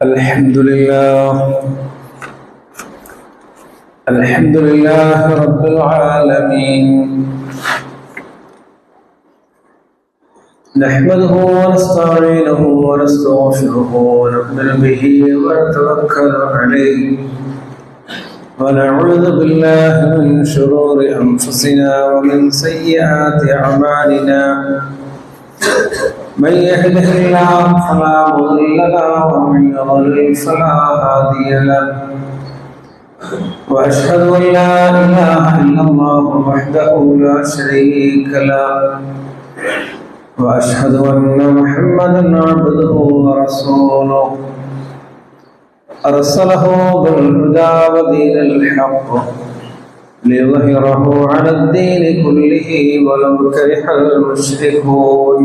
الحمد لله رب العالمين. نحمده ونستعينه ونستغفره ونؤمن به ونتوكل عليه ونعوذ بالله من شرور أنفسنا ومن سيئات أعمالنا. من يهده الله فلا مضل له ومن يضلل فلا هادي له. وأشهد أن لا إله إلا الله وحده لا شريك له. وأشهد أن محمدا عبده ورسوله أرسله بالهدى ودين الحق ليظهره على الدين كله ولو كره المشركون.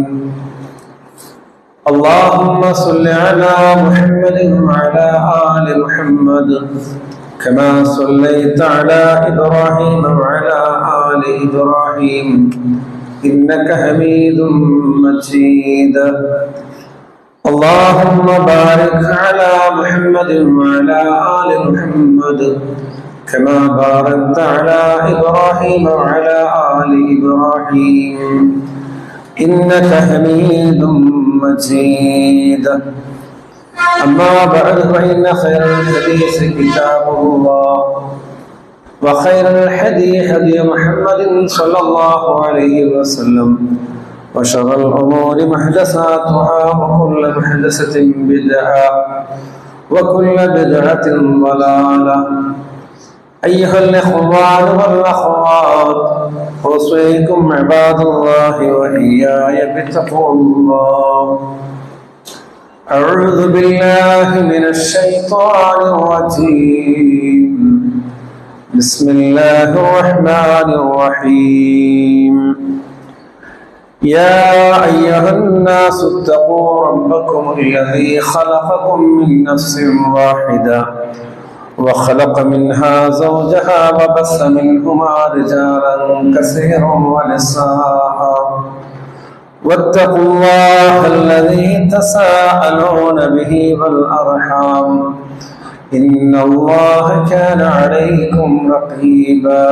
اللهم صل على محمد وعلى آل محمد كما صليت على إبراهيم وعلى آل إبراهيم إنك حميد مجيد. اللهم بارك على محمد وعلى آل محمد كما باركت على إبراهيم وعلى آل إبراهيم إنك حميد مجيد. أما بعد فإن خير الحديث كتاب الله وخير الهدي هدي محمد صلى الله عليه وسلم وشر الأمور محدثاتها وكل محدثة بدعة وكل بدعة ضلالة. أيها الإخوان والأخوات، أوصيكم عباد الله وإياي بتقوى الله. أعوذ بالله من الشيطان الرجيم. بسم الله الرحمن الرحيم. يا أيها الناس اتقوا ربكم الذي خلقكم من نفس واحدة وخلق منها زوجها وبث منهما رجالا كثيرا ونساء واتقوا الله الذي تساءلون به والأرحام إن الله كان عليكم رقيبا.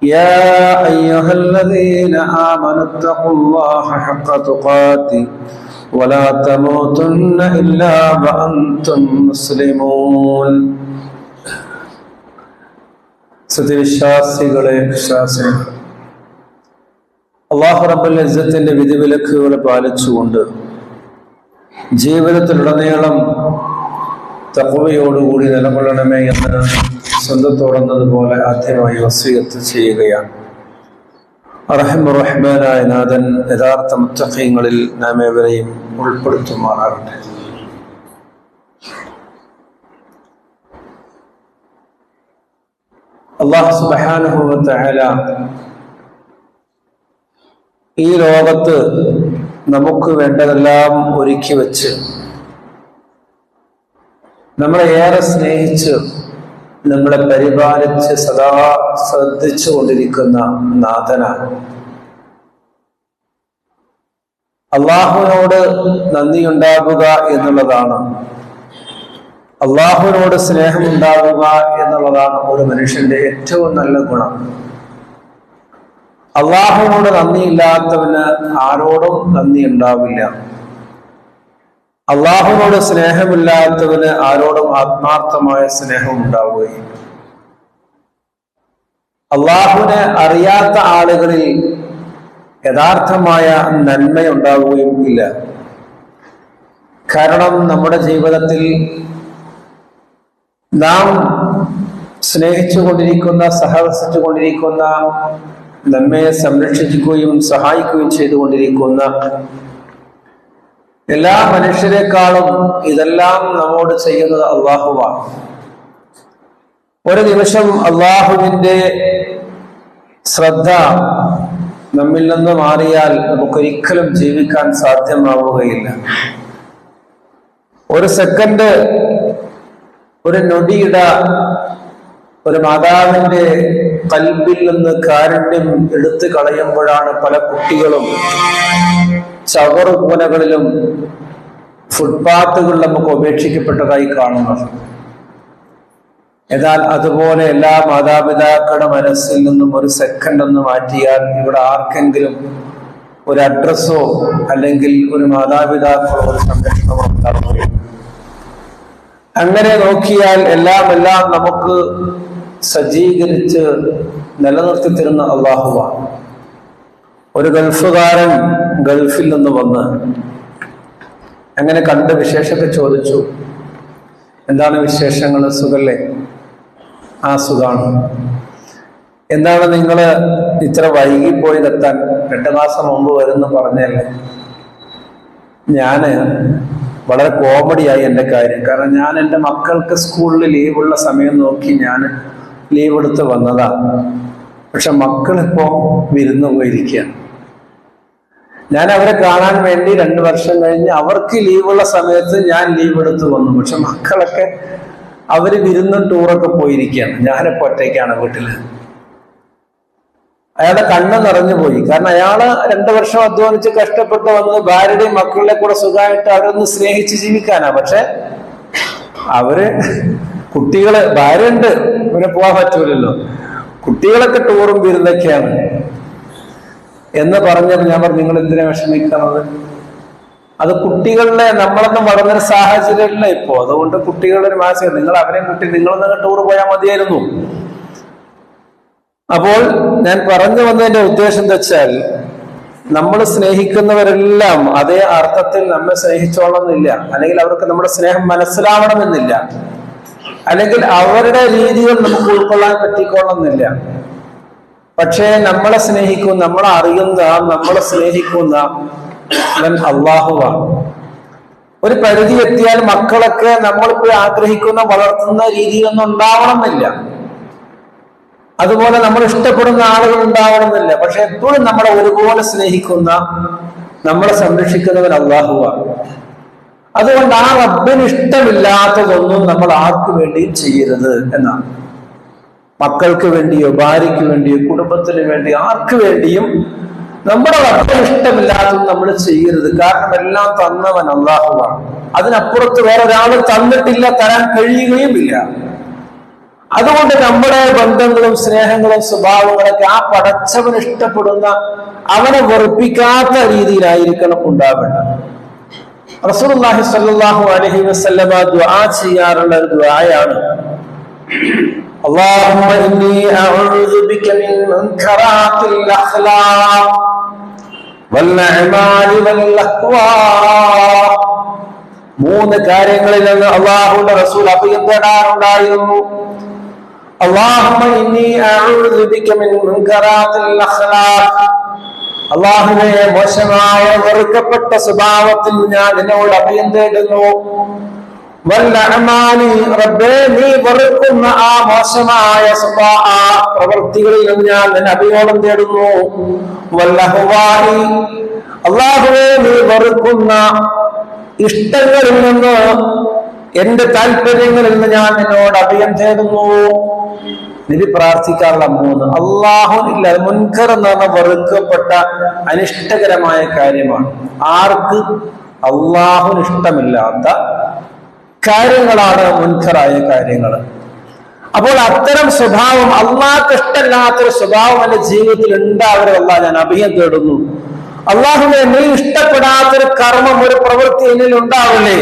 يا أيها الذين آمنوا اتقوا الله حق تقاته ولا تموتن إلا وأنتم مسلمون. സത്യവിശ്വാസികളെ, വിശ്വാസികൾ, അല്ലാഹു റബ്ബുൽ ഇസ്സത്തിന്റെ വിധിവിലക്കുകൾ പാലിച്ചുകൊണ്ട് ജീവിതത്തിലുടനീളം തഖ്വയോടുകൂടി നിലകൊള്ളണമേ എന്ന് സ്വന്തത്തോടുന്നതുപോലെ ആദ്യമായി വസിയത്ത് ചെയ്യുകയാണ്. അർഹമുർ റഹ്മാനായ നാഥൻ യഥാർത്ഥ മുത്തഖീങ്ങളിൽ നാം ഏവരെയും ഉൾപ്പെടുത്തുമാറാകട്ടെ. അല്ലാഹു സുബ്ഹാനഹു വ തആല ഈ ലോകത്ത് നമുക്ക് വേണ്ടതെല്ലാം ഒരുക്കി വെച്ച് നമ്മളെ ഏറെ സ്നേഹിച്ച് നമ്മളെ പരിപാലിച്ച് സദാ ശ്രദ്ധിച്ചു കൊണ്ടിരിക്കുന്ന നാഥനാണ്. അള്ളാഹുവിനോട് നന്ദിയുണ്ടാകുക എന്നുള്ളതാണ്, അള്ളാഹുവിനോട് സ്നേഹമുണ്ടാകുക എന്നുള്ളതാണ് ഒരു മനുഷ്യന്റെ ഏറ്റവും നല്ല ഗുണം. അള്ളാഹുവിനോട് നന്ദിയില്ലാത്തവന് ആരോടും നന്ദി ഉണ്ടാവില്ല. അള്ളാഹുവിനോട് സ്നേഹമില്ലാത്തവന് ആരോടും ആത്മാർത്ഥമായ സ്നേഹം ഉണ്ടാവുകയില്ല. അള്ളാഹുവിനെ അറിയാത്ത ആളുകളിൽ യഥാർത്ഥമായ നന്മയുണ്ടാവുകയും ഇല്ല. കാരണം നമ്മുടെ ജീവിതത്തിൽ നാം സ്നേഹിച്ചുകൊണ്ടിരിക്കുന്ന, സഹവസിച്ചുകൊണ്ടിരിക്കുന്ന, നമ്മെ സംരക്ഷിക്കുകയും സഹായിക്കുകയും ചെയ്തുകൊണ്ടിരിക്കുന്ന എല്ലാ മനുഷ്യരെക്കാളും ഇതെല്ലാം നമ്മോട് ചെയ്യുന്നത് അള്ളാഹുവാണ്. ഒരു നിമിഷം അള്ളാഹുവിന്റെ ശ്രദ്ധ നമ്മിൽ നിന്ന് മാറിയാൽ നമുക്കൊരിക്കലും ജീവിക്കാൻ സാധ്യമാവുകയില്ല. ഒരു സെക്കൻഡ്, ഒരു നൊടിയിട ഒരു മാതാവിന്റെ കൽബിൽ നിന്ന് കാരുണ്യം എടുത്തു കളയുമ്പോഴാണ് പല കുട്ടികളും ചവറുകൂനകളിലും ഫുട്പാത്തുകൾ നമുക്ക് ഉപേക്ഷിക്കപ്പെട്ടതായി കാണുന്നത്. എന്നാൽ അതുപോലെ എല്ലാ മാതാപിതാക്കളുടെ മനസ്സിൽ നിന്നും ഒരു സെക്കൻഡ് ഒന്ന് മാറ്റിയാൽ ഇവിടെ ആർക്കെങ്കിലും ഒരു അഡ്രസ്സോ അല്ലെങ്കിൽ ഒരു മാതാപിതാക്കളോ ഒരു സംരക്ഷണമോ ഉണ്ടാകുന്നു. അങ്ങനെ നോക്കിയാൽ എല്ലാം നമുക്ക് സജ്ജീകരിച്ച് നിലനിർത്തി തരുന്ന അള്ളാഹുവാണ്. ഒരു ഗൾഫുകാരൻ ഗൾഫിൽ നിന്ന് വന്ന് അങ്ങനെ കണ്ട് വിശേഷമൊക്കെ ചോദിച്ചു. എന്താണ് വിശേഷങ്ങൾ? സുഖല്ലേ? ആ, സുഖാണ്. എന്താണ് നിങ്ങൾ ഇത്ര വൈകിപ്പോയതെത്താൻ? 2 മാസം മുമ്പ് വരുന്നു പറഞ്ഞല്ലേ. ഞാന് വളരെ കോമഡിയായി എൻ്റെ കാര്യം. കാരണം ഞാൻ എൻ്റെ മക്കൾക്ക് സ്കൂളിൽ ലീവുള്ള സമയം നോക്കി ഞാൻ ലീവ് എടുത്ത് വന്നതാ. പക്ഷെ മക്കളിപ്പോ വിരുന്ന് പോയിരിക്കുകയാണ്. ഞാൻ അവരെ കാണാൻ വേണ്ടി 2 വർഷം കഴിഞ്ഞ് അവർക്ക് ലീവുള്ള സമയത്ത് ഞാൻ ലീവ് എടുത്ത് വന്നു. പക്ഷെ മക്കളൊക്കെ അവര് വിരുന്നും ടൂറൊക്കെ പോയിരിക്കുകയാണ്. ഞാനിപ്പോ ഒറ്റയ്ക്കാണ് വീട്ടില്. അയാളുടെ കണ്ണ് നിറഞ്ഞു പോയി. കാരണം അയാള് 2 വർഷം അധ്വാനിച്ച് കഷ്ടപ്പെട്ട് വന്ന് ഭാര്യയുടെയും മക്കളുടെ കൂടെ സുഖമായിട്ട് അവരൊന്ന് സ്നേഹിച്ച് ജീവിക്കാനാ. പക്ഷെ അവര് കുട്ടികള്, ഭാര്യയുണ്ട്, പിന്നെ പോകാൻ പറ്റൂലല്ലോ, കുട്ടികളൊക്കെ ടൂറും വിരുന്നൊക്കെയാണ് എന്ന് പറഞ്ഞപ്പോൾ ഞാൻ പറഞ്ഞു, നിങ്ങൾ എന്തിനാ വിഷമിക്കുന്നത്? അത് കുട്ടികളുടെ നമ്മളൊന്നും വളർന്നൊരു സാഹചര്യമല്ല ഇപ്പോ. അതുകൊണ്ട് കുട്ടികളുടെ ഒരു മാസം നിങ്ങൾ അവരെയും കുട്ടി നിങ്ങളൊന്നും ടൂർ പോയാൽ മതിയായിരുന്നു. അപ്പോൾ ഞാൻ പറഞ്ഞു വന്നതിന്റെ ഉദ്ദേശം എന്താ വെച്ചാൽ, നമ്മൾ സ്നേഹിക്കുന്നവരെല്ലാം അതേ അർത്ഥത്തിൽ നമ്മെ സ്നേഹിച്ചോളണമെന്നില്ല, അല്ലെങ്കിൽ അവർക്ക് നമ്മുടെ സ്നേഹം മനസ്സിലാവണമെന്നില്ല, അല്ലെങ്കിൽ അവരുടെ രീതികൾ നമുക്ക് ഉൾക്കൊള്ളാൻ പറ്റിക്കൊള്ളണമെന്നില്ല. പക്ഷേ നമ്മളെ സ്നേഹിക്കുന്ന, നമ്മളെ അറിയുന്ന, നമ്മളെ സ്നേഹിക്കുന്ന അവൻ അള്ളാഹുവാണ്. ഒരു പരിധി എത്തിയാൽ മക്കളൊക്കെ നമ്മളിപ്പോൾ ആഗ്രഹിക്കുന്ന വളർത്തുന്ന രീതിയൊന്നും ഉണ്ടാവണമെന്നില്ല. അതുപോലെ നമ്മൾ ഇഷ്ടപ്പെടുന്ന ആളുകൾ ഉണ്ടാവണമെന്നില്ല. പക്ഷെ എപ്പോഴും നമ്മളെ ഒരുപോലെ സ്നേഹിക്കുന്ന, നമ്മളെ സംരക്ഷിക്കുന്നവൻ അള്ളാഹുവാണ്. അതുകൊണ്ട് ആ റബ്ബിന് ഇഷ്ടമില്ലാത്തതൊന്നും നമ്മൾ ആർക്കു വേണ്ടിയും ചെയ്യരുത് എന്നാണ്. മക്കൾക്ക് വേണ്ടിയോ ഭാര്യയ്ക്ക് വേണ്ടിയോ കുടുംബത്തിന് വേണ്ടിയോ ആർക്ക് വേണ്ടിയും നമ്മുടെ റബ്ബിന് ഇഷ്ടമില്ലാത്തത് നമ്മൾ ചെയ്യരുത്. കാരണം എല്ലാം തന്നവൻ അള്ളാഹുവാണ്. അതിനപ്പുറത്ത് വേറെ ഒരാൾ തന്നിട്ടില്ല, തരാൻ കഴിയുകയുമില്ല. അതുകൊണ്ട് നമ്മുടെ ബന്ധങ്ങളും സ്നേഹങ്ങളും സ്വഭാവങ്ങളൊക്കെ ആ പടച്ചവൻ ഇഷ്ടപ്പെടുന്ന, അവനെ വെറുപ്പിക്കാത്ത രീതിയിലായിരിക്കണം ഉണ്ടാവേണ്ടത്. റസൂലുള്ളാഹി സ്വല്ലല്ലാഹു അലൈഹി വസല്ലമ ദുആ ചെയ്യാറുള്ള ഒരു ദുആയാണ്, اللهم إني أعوذ بك من منكرات الأخلاق والأعمال والأهواء. 3 കാര്യങ്ങളിൽ നിന്ന് അല്ലാഹുവിന്റെ റസൂൽ അഭയം തേടാറുണ്ടായിരുന്നു. اللهم إني أعوذ بك من منكرات الأخلاق. അല്ലാഹുവേ, മോശമായ വെറുക്കപ്പെട്ട സ്വഭാവത്തിൽ ഞാൻ നിന്നോട് അഭയം തേടുന്നു. വല്ലഅമാലി, റബ്ബേ നീ വെറുക്കുന്ന ആ മോശമായ പ്രവൃത്തികളിൽ ഞാൻ നിന്നെ അഭിയോളം തേടുന്നു. വല്ലഹുവായി, അല്ലാഹുവേ നീ വെറുക്കുന്ന ഇഷ്ടങ്ങളിൽ നിന്ന്, എന്റെ താല്പര്യങ്ങളിൽ നിന്ന് ഞാൻ നിന്നോട് അഭയം തേടുന്നു. നബി പ്രാർത്ഥിക്കാറുള്ള 3 അല്ലാഹുവില്ല. മുൻകർ എന്ന് പറഞ്ഞ വെറുക്കപ്പെട്ട അനിഷ്ടകരമായ കാര്യമാണ്. ആർക്ക്? അല്ലാഹുവിന് ഇഷ്ടമില്ലാത്ത കാര്യങ്ങളാണ് മുൻകറായ കാര്യങ്ങൾ. അപ്പോൾ അത്തരം സ്വഭാവം, അള്ളാഹ്ക്ക് ഇഷ്ടമില്ലാത്തൊരു സ്വഭാവം എന്റെ ജീവിതത്തിൽ ഉണ്ടാവരുതല്ല, ഞാൻ അഭയം തേടുന്നു. അള്ളാഹുവേ നീ ഇഷ്ടപ്പെടാത്തൊരു കർമ്മം, ഒരു പ്രവൃത്തി എന്നിൽ ഉണ്ടാവില്ലേ.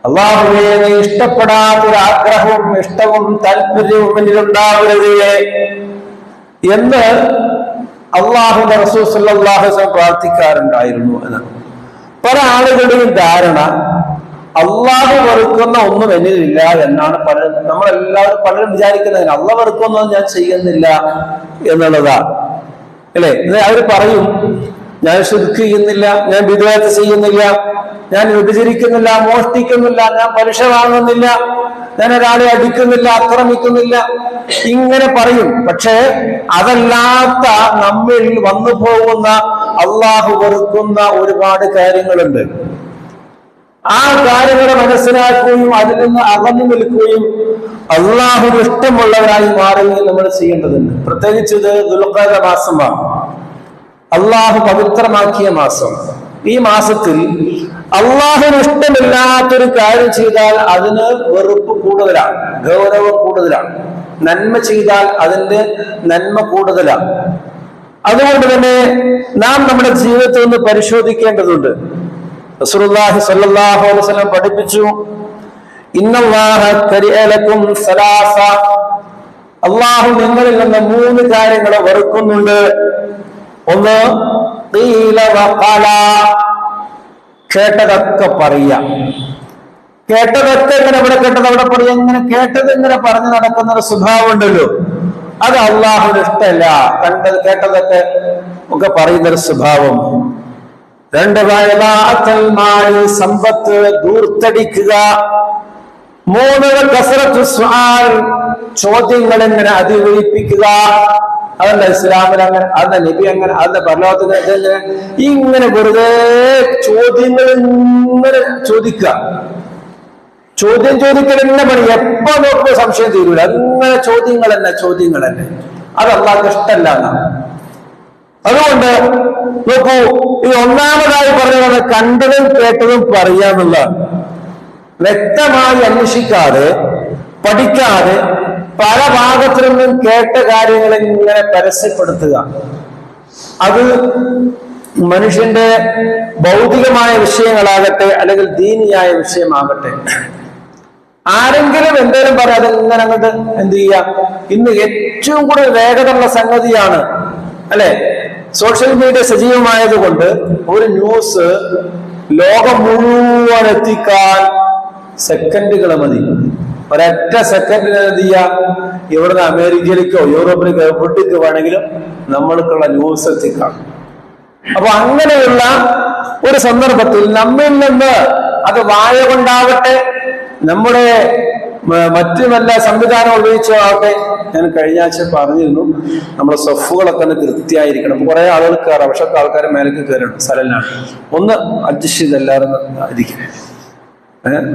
അള്ളാഹുവേ നീ ഇഷ്ടപ്പെടാത്തൊരു ആഗ്രഹവും ഇഷ്ടവും താല്പര്യവും എന്നിൽ ഉണ്ടാവരുതേ എന്ന് അള്ളാഹുവിന്റെ റസൂൽ സ്വല്ലല്ലാഹു അലൈഹി വസല്ലം പ്രാർത്ഥിക്കാറുണ്ടായിരുന്നു എന്ന്. പല ആളുകളുടെയും ധാരണ അള്ളാഹു വെറുക്കുന്ന ഒന്നും എന്നിലില്ല എന്നാണ്. നമ്മളെല്ലാവരും പലരും വിചാരിക്കുന്നത് അള്ളാഹ് വെറുക്കുന്നൊന്നും ഞാൻ ചെയ്യുന്നില്ല എന്നുള്ളതാ, അല്ലെ? അവർ പറയും, ഞാൻ ശിർക്ക് ചെയ്യുന്നില്ല, ഞാൻ ബിദ്അത്ത് ചെയ്യുന്നില്ല, ഞാൻ വ്യഭിചരിക്കുന്നില്ല, മോഷ്ടിക്കുന്നില്ല, ഞാൻ പലിശ വാങ്ങുന്നില്ല, ഞാൻ ഒരാളെ അടിക്കുന്നില്ല, ആക്രമിക്കുന്നില്ല, ഇങ്ങനെ പറയും. പക്ഷേ അതല്ലാത്ത നമ്മിൽ വന്നു പോകുന്ന അള്ളാഹു വെറുക്കുന്ന ഒരുപാട് കാര്യങ്ങളുണ്ട്. ആ കാര്യങ്ങളെ മനസ്സിലാക്കുകയും അതിൽ നിന്ന് അകന്നു നിൽക്കുകയും അള്ളാഹുവിന് ഇഷ്ടമുള്ളവരായി മാറുകയും നമ്മൾ ചെയ്യേണ്ടതുണ്ട്. പ്രത്യേകിച്ച് ഇത് ദുൽഖഅദ മാസമാണ്, അള്ളാഹു പവിത്രമാക്കിയ മാസം. ഈ മാസത്തിൽ അള്ളാഹുവിന് ഇഷ്ടമില്ലാത്തൊരു കാര്യം ചെയ്താൽ അതിന് വെറുപ്പ് കൂടുതലാണ്, ഗൗരവം കൂടുതലാണ്. നന്മ ചെയ്താൽ അതിന്റെ നന്മ കൂടുതലാണ്. അതുകൊണ്ട് തന്നെ നാം നമ്മുടെ ജീവിതത്തിൽ നിന്ന് പരിശോധിക്കേണ്ടതുണ്ട്. റസൂലുള്ളാഹി സ്വല്ലല്ലാഹു അലൈഹി വസല്ലം പഠിപ്പിച്ചു, ഇന്നല്ലാഹ കരിഅ ലക്കും സലാസ, അള്ളാഹു നിങ്ങളിൽ നിന്ന് 3 കാര്യങ്ങളെ വെറുക്കുന്നുണ്ട്. ഒന്ന് ഖീല വഖല, കേട്ടതൊക്കെ പറയാം. കേട്ടതൊക്കെ ഇങ്ങനെ ഇവിടെ കേട്ടത് അവിടെ പറയാം, ഇങ്ങനെ കേട്ടത് ഇങ്ങനെ പറഞ്ഞു നടക്കുന്ന ഒരു സ്വഭാവം ഉണ്ടല്ലോ, അത് അള്ളാഹുവിന് ഇഷ്ടമല്ല. കണ്ടത് കേട്ടതൊക്കെ ഒക്കെ പറയുന്നൊരു സ്വഭാവം. 2 സമ്പത്ത് ദൂർത്തടിക്കുക. 3 കസറത്തു സുആൽ, ചോദ്യങ്ങൾ ഇങ്ങനെ അതിവഹിപ്പിക്കുക. അതല്ല ഇസ്ലാമിൽ അങ്ങനെ, അതല്ല നബി അങ്ങനെ, അതല്ല പരലോകത്തിന് ഇങ്ങനെ വെറുതെ ചോദ്യങ്ങൾ ഇങ്ങനെ ചോദിക്കുക. ചോദ്യം ചോദിക്കൽ തന്നെ പണി, എപ്പോ നോക്കുമ്പോ സംശയം തീരൂല. അങ്ങനെ ചോദ്യങ്ങൾ തന്നെ. അത് അള്ളാഹ്ക്ക് ഇഷ്ടമല്ല എന്നാണ്. അതുകൊണ്ട് നോക്കൂ, ഈ ഒന്നാമതായി പറഞ്ഞത് കണ്ടതും കേട്ടതും പറയാന്നുള്ളതാണ്. വ്യക്തമായി അന്വേഷിക്കാതെ പഠിക്കാതെ പല ഭാഗത്തു നിന്നും കേട്ട കാര്യങ്ങൾ ഇങ്ങനെ പരസ്യപ്പെടുത്തുക, അത് മനുഷ്യന്റെ ഭൗതികമായ വിഷയങ്ങളാകട്ടെ അല്ലെങ്കിൽ ദീനിയായ വിഷയമാകട്ടെ, ആരെങ്കിലും എന്തെങ്കിലും പറയാതെ ഇങ്ങനെ അങ്ങോട്ട് എന്ത് ചെയ്യാം. ഇന്ന് ഏറ്റവും കൂടുതൽ വേഗതയുള്ള സംഗതിയാണ് അല്ലെ, സോഷ്യൽ മീഡിയ സജീവമായത് കൊണ്ട് ഒരു ന്യൂസ് ലോകം മുഴുവൻ എത്തിക്കാൻ സെക്കൻഡുകൾ മതി. ഒരൊറ്റ സെക്കൻഡിന് എന്ത് ചെയ്യാം, ഇവിടുന്ന് അമേരിക്കയിലേക്കോ യൂറോപ്പിലേക്കോ എവിടേക്ക് വേണമെങ്കിലും നമ്മൾക്കുള്ള ന്യൂസ് എത്തിക്കാം. അപ്പൊ അങ്ങനെയുള്ള ഒരു സന്ദർഭത്തിൽ നമ്മിൽ നിന്ന് അത് വായ കൊണ്ടാവട്ടെ, നമ്മുടെ മറ്റു നല്ല സംവിധാനം ഉപയോഗിച്ചാവട്ടെ. ഞാൻ കഴിഞ്ഞ ആഴ്ച പറഞ്ഞിരുന്നു, നമ്മുടെ സഫുകളൊക്കെ ഒന്ന് കൃത്യമായിരിക്കണം. കുറെ ആളുകൾ കയറാം, പക്ഷെ ആൾക്കാരെ മേലേക്ക് കയറണം, സ്ഥലമാണ്. ഒന്ന് അഡ്ജസ്റ്റ് ചെയ്ത് എല്ലാവരും ഇരിക്കും.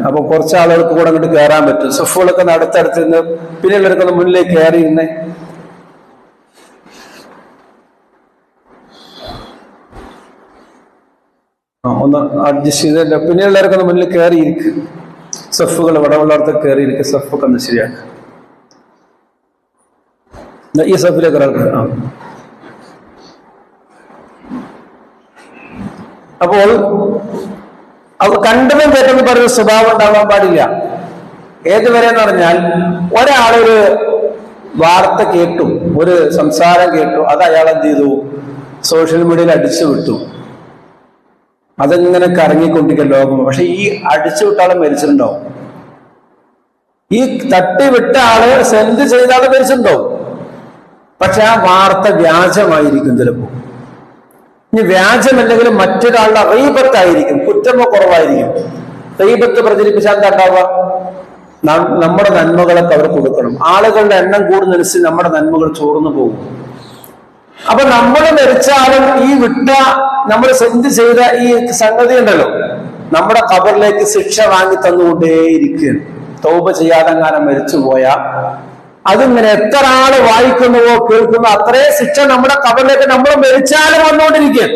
അപ്പൊ കുറച്ച് ആളുകൾക്ക് കൂടെ അങ്ങോട്ട് കയറാൻ പറ്റും. സഫുകളൊക്കെ അടുത്തടുത്ത് നിന്ന് പിന്നെയുള്ളവർക്കൊന്ന് മുന്നിലേക്ക് കയറിയിരുന്നേ. ഒന്ന് അഡ്ജസ്റ്റ് ചെയ്ത് പിന്നെയുള്ളവർക്കൊന്ന് മുന്നിൽ കയറിയിരിക്കും. സഫുകൾ വടവുള്ളവർക്ക് കയറിയിരിക്കും. സഫൊക്കെ ഒന്ന് ശരിയാക്കുക. ഈ സഫിലേക്ക് ഒരാൾക്ക് അപ്പോൾ അത് കണ്ടതും കേട്ടെന്ന് പറയുന്ന സ്വഭാവം ഉണ്ടാവാൻ പാടില്ല. ഏതുവരെ എന്ന് പറഞ്ഞാൽ, ഒരാളൊരു വാർത്ത കേട്ടു, ഒരു സംസാരം കേട്ടു, അത് അയാൾ എന്ത് ചെയ്തു, സോഷ്യൽ മീഡിയയിൽ അടിച്ചു വിട്ടു. അതിങ്ങനെ കറങ്ങിക്കൊണ്ടിരിക്കും ലോകം. പക്ഷെ ഈ അടിച്ചു വിട്ട ആളെ മരിച്ചിട്ടുണ്ടാവും, ഈ തട്ടിവിട്ട ആള് സെൻഡ് ചെയ്ത ആള് മരിച്ചിട്ടുണ്ടാവും. പക്ഷെ ആ വാർത്ത വ്യാജമായിരിക്കും ചിലപ്പോൾ. ഇനി വ്യാജമല്ലെങ്കിലും മറ്റൊരാളുടെ റീബത്തായിരിക്കും, കുറ്റമോ കുറവായിരിക്കും. റീബത്ത് പ്രചരിപ്പിച്ചാൽ എന്താ ഉണ്ടാവുക, നമ്മുടെ നന്മകളൊക്കെ അവർ കൊടുക്കണം. ആളുകളുടെ എണ്ണം കൂടുന്നതനുസരിച്ച് നമ്മുടെ നന്മകൾ ചോർന്നു പോകും. അപ്പൊ നമ്മൾ മരിച്ചാലും ഈ വിട്ട നമ്മൾ സെൻഡ് ചെയ്ത ഈ സംഗതി ഉണ്ടല്ലോ, നമ്മുടെ ഖബറിലേക്ക് ശിക്ഷ വാങ്ങി തന്നുകൊണ്ടേയിരിക്കുകയാണ്. തൗബ ചെയ്യാതെങ്ങാനും മരിച്ചുപോയാ അതിങ്ങനെ എത്ര ആള് വായിക്കുന്നുവോ കേൾക്കുന്നോ അത്രയും ശിക്ഷ നമ്മുടെ ഖബറിലേക്ക് നമ്മൾ മരിച്ചാലും വന്നുകൊണ്ടിരിക്കുകയാണ്.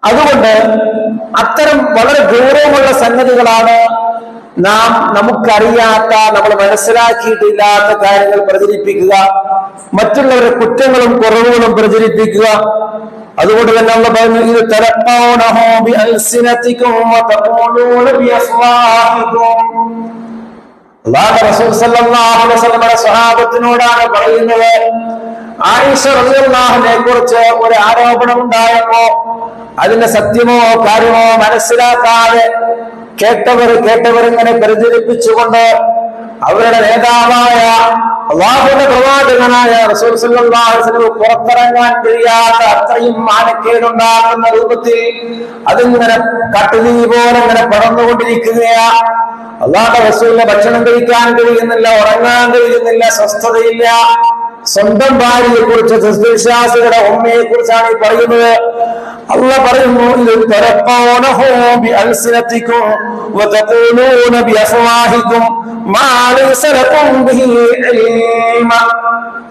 അതുകൊണ്ട് അത്തരം വളരെ ഗൗരവമുള്ള സംഗതികളാണ് നമുക്കറിയാത്ത, നമ്മൾ മനസ്സിലാക്കിയിട്ടില്ലാത്ത കാര്യങ്ങൾ പ്രചരിപ്പിക്കുക, മറ്റുള്ളവരുടെ കുറ്റങ്ങളും കുറവുകളും പ്രചരിപ്പിക്കുക. അതുകൊണ്ട് തന്നെ അല്ലാഹു പറഞ്ഞു, ഇത് തലഖൗനഹു ബിഅൽസിനതികും വതഖൂലൂന ബിഅഫ്വാഹികും. അല്ലാഹു റസൂൽ സല്ലല്ലാഹു അലൈഹി വസല്ലമയുടെ സ്വഹാബത്തിനോടാണ് പറയുന്നത്. ആയിഷ റളിയല്ലാഹു അൻഹയെ കുറിച്ച് ഒരു ആരോപണം ഉണ്ടായപ്പോ അതിന്റെ സത്യമോ കാര്യമോ മനസ്സിലാക്കാതെ കേട്ടവർ ഇങ്ങനെ പ്രചരിപ്പിച്ചുകൊണ്ട് അവരുടെ നേതാവായ അല്ലാഹുവിന്റെ പ്രവാചകനായ റസൂൽ സല്ലല്ലാഹു അലൈഹി വസല്ലം പുറത്തിറങ്ങാൻ കഴിയാത്ത അത്രയും മാനക്കേടുണ്ടാകുന്ന രൂപത്തിൽ അതിങ്ങനെ കട്ടുതീ പോലെ ഇങ്ങനെ പടർന്നുകൊണ്ടിരിക്കുകയാ. അല്ലാഹുവിന്റെ റസൂലിനെ ഭക്ഷണം കഴിക്കാൻ കഴിയുന്നില്ല, ഉറങ്ങാൻ കഴിയുന്നില്ല, സ്വസ്ഥതയില്ല. സ്വന്തം ഭാര്യയെ കുറിച്ച്, വിശ്വാസികളുടെ ഉമ്മയെ കുറിച്ചാണ് ഈ പറയുന്നത്. അല്ലാഹു പറയുന്നു,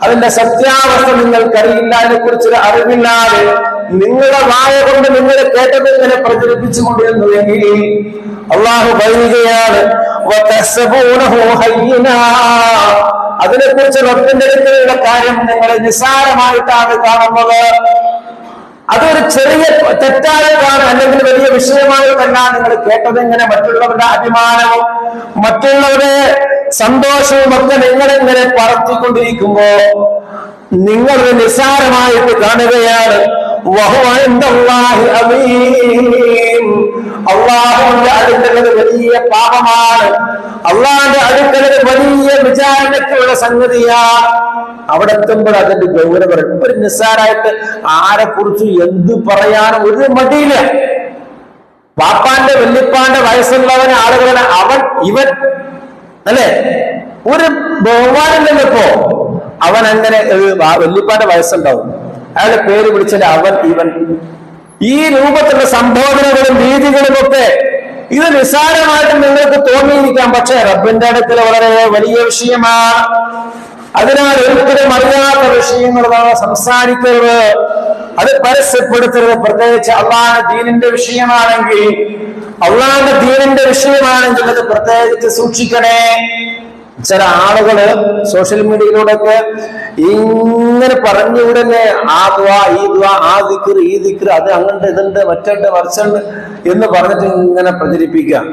അതിന്റെ സത്യാവസ്ഥ നിങ്ങൾക്കറിയില്ല, അതിനെ കുറിച്ചൊരു അറിവില്ലാതെ നിങ്ങളുടെ വായ കൊണ്ട് നിങ്ങൾ കേട്ടത് ഇങ്ങനെ പ്രചരിപ്പിച്ചുകൊണ്ടിരുന്നു എങ്കിൽ അള്ളാഹു പറയുകയാണ് അതിനെക്കുറിച്ച് റബ്ബിന്റെ അടുക്കലുള്ള കാര്യം നിങ്ങൾ നിസ്സാരമായിട്ടാണ് കാണുന്നത്. അതൊരു ചെറിയ തെറ്റായിട്ടാണ്, അല്ലെങ്കിൽ വലിയ വിഷയമായിട്ടല്ല നിങ്ങൾ കേട്ടതെങ്ങനെ. മറ്റുള്ളവരുടെ അഭിമാനവും മറ്റുള്ളവരുടെ സന്തോഷവും ഒക്കെ നിങ്ങളെങ്ങനെ പറത്തിക്കൊണ്ടിരിക്കുമ്പോ നിങ്ങളത് നിസ്സാരമായിട്ട് കാണുകയാണ്. അള്ളാഹുവിന്റെ അടുക്കലത് വലിയ പാപമാണ്, അള്ളാഹിന്റെ അടുക്കലത് വലിയ വിചാരണയ്ക്കുള്ള സംഗതിയാണ്. അവിടെ എത്തുമ്പോൾ അതിന്റെ ഗൗരവം ഒരു നിസ്സാരായിട്ട് ആരെ കുറിച്ച് എന്ത് പറയാനും ഒരു മടിയില്ല. പാപ്പാന്റെ വല്യപ്പാന്റെ വയസ്സുള്ളവനെ ആളുകളെ അവൻ ഇവൻ അല്ലെ, ഒരു ബഹുമാനില്ലല്ലോ. ഇപ്പോ അവൻ അങ്ങനെ വല്യപ്പാന്റെ വയസ്സുണ്ടാവും, അയാളുടെ പേര് വിളിച്ചാൽ അവൻ ഇവൻ, ഈ രൂപത്തിലുള്ള സംബോധനകളും രീതികളും ഒക്കെ ഇത് നിസ്സാരമായിട്ട് നിങ്ങൾക്ക് തോന്നിയിരിക്കാം. പക്ഷെ റബ്ബിന്റെ അടുക്കൽ വളരെ വലിയ വിഷയമാണ്. അതിനാൽ ഒരിക്കലും അറിയാത്ത വിഷയങ്ങൾ സംസാരിക്കരുത്, അത് പരസ്യപ്പെടുത്തരുത്. പ്രത്യേകിച്ച് അള്ളാഹുവിന്റെ ദീനിന്റെ വിഷയമാണെങ്കിൽ, അള്ളാഹുവിന്റെ ദീനിന്റെ വിഷയമാണെങ്കിൽ അത് പ്രത്യേകിച്ച് സൂക്ഷിക്കണേ. ചില ആളുകള് സോഷ്യൽ മീഡിയയിലൂടെയൊക്കെ ഇങ്ങനെ പറഞ്ഞുവിടന്നെ ആ ദ്വാ ഈ ദ്വാ ആ ദിക്ർ ഈ ദിക്ർ അത് അങ്ങണ്ട് ഇതുണ്ട് മറ്റുണ്ട് മറിച്ചുണ്ട് എന്ന് പറഞ്ഞിട്ട് ഇങ്ങനെ പ്രചരിപ്പിക്കാം.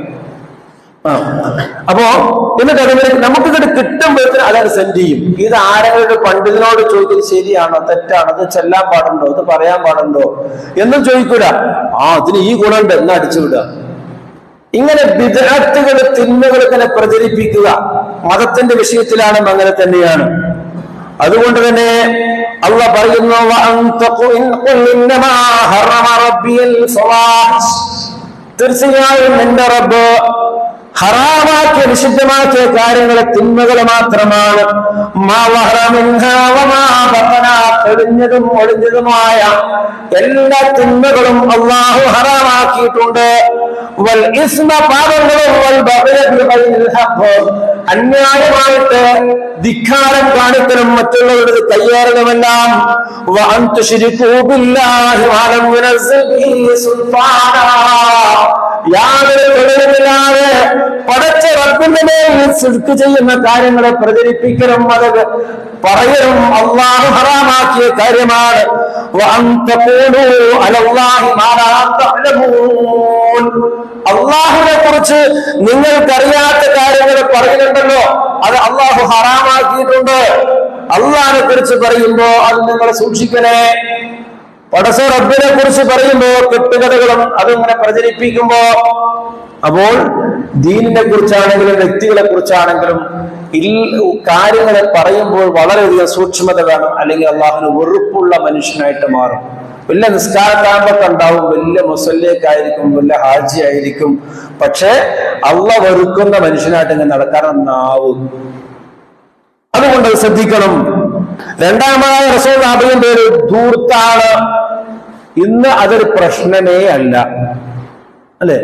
അപ്പോ എന്നിട്ട് അതുപോലെ നമുക്കിത് കിട്ടുമ്പോഴത്തേന് അതത് സെൻഡ് ചെയ്യും. ഇത് ആരെങ്കിലും പണ്ഡിതനോട് ചോദിക്കുന്നത് ശരിയാണോ തെറ്റാണോ, അത് ചെല്ലാൻ പാടുണ്ടോ, അത് പറയാൻ പാടുണ്ടോ എന്നും ചോദിക്കൂല. അതിന് ഈ ഗുണമുണ്ട് എന്ന് അടിച്ചുവിടുക. ഇങ്ങനെ ബിദ്അത്തുകൾ തിന്മകൾ ഇങ്ങനെ പ്രചരിപ്പിക്കുക മതത്തിന്റെ വിഷയത്തിലാണ് അങ്ങനെ തന്നെയാണ്. അതുകൊണ്ട് തന്നെ അല്ലാഹ് പറയുന്നു തീർച്ചയായും എന്റെ റബ്ബ് ഹറാമാക്കിയ നിഷിദ്ധമാക്കിയ കാര്യങ്ങളെ തിന്മകള് മാത്രമാണ്. തെളിഞ്ഞതും ഒളിഞ്ഞതുമായ എല്ലാ തിന്മകളും അള്ളാഹു ഹറാമാക്കിയിട്ടുണ്ട്. അന്യായമായിട്ട് ധിക്കാരം കാണിക്കലും മറ്റുള്ളവരുടെ കയ്യേറലുമെല്ലാം യാതൊരു തൊഴിലുമില്ലാതെ പടച്ച റബ്ബിന്റെ മേൽ ശിർക്ക് ചെയ്യുന്ന കാര്യങ്ങളെ പ്രചരിപ്പിക്കലും അത് പറയലും അള്ളാഹു ഹറാമാക്കിയ കാര്യമാണ്. അള്ളാഹുവിനെ കുറിച്ച് നിങ്ങൾക്കറിയാത്ത കാര്യങ്ങൾ പറയുന്നുണ്ടല്ലോ, അത് അള്ളാഹു ഹറാമാക്കിയിട്ടുണ്ട്. അള്ളാഹിനെ കുറിച്ച് പറയുമ്പോ അത് നിങ്ങൾ സൂക്ഷിക്കണേ. പടച്ച റബ്ബിനെ കുറിച്ച് പറയുമ്പോ കെട്ടുകഥകളും അതിങ്ങനെ പ്രചരിപ്പിക്കുമ്പോ, അപ്പോൾ ദീനിനെ കുറിച്ചാണെങ്കിലും വ്യക്തികളെ കുറിച്ചാണെങ്കിലും കാര്യങ്ങളെ പറയുമ്പോൾ വളരെയധികം സൂക്ഷ്മത വേണം, അല്ലെങ്കിൽ അള്ളാഹുവിന് വെറുപ്പുള്ള മനുഷ്യനായിട്ട് മാറും. വലിയ നിസ്കാരത്താമ്പൊക്കെ ഉണ്ടാവും, വലിയ മുസല്ലിയൊക്കെയായിരിക്കും, വലിയ ഹാജി ആയിരിക്കും, പക്ഷെ അള്ളാഹ് വെറുക്കുന്ന മനുഷ്യനായിട്ട് ഇങ്ങനെ നടക്കാനാവും. അതുകൊണ്ട് ശ്രദ്ധിക്കണം. രണ്ടാമതായ റസൂൽ അബിയും പേര് ധൂർത്താണ്. ഇന്ന് അതൊരു പ്രശ്നമേ അല്ല, അല്ലെ?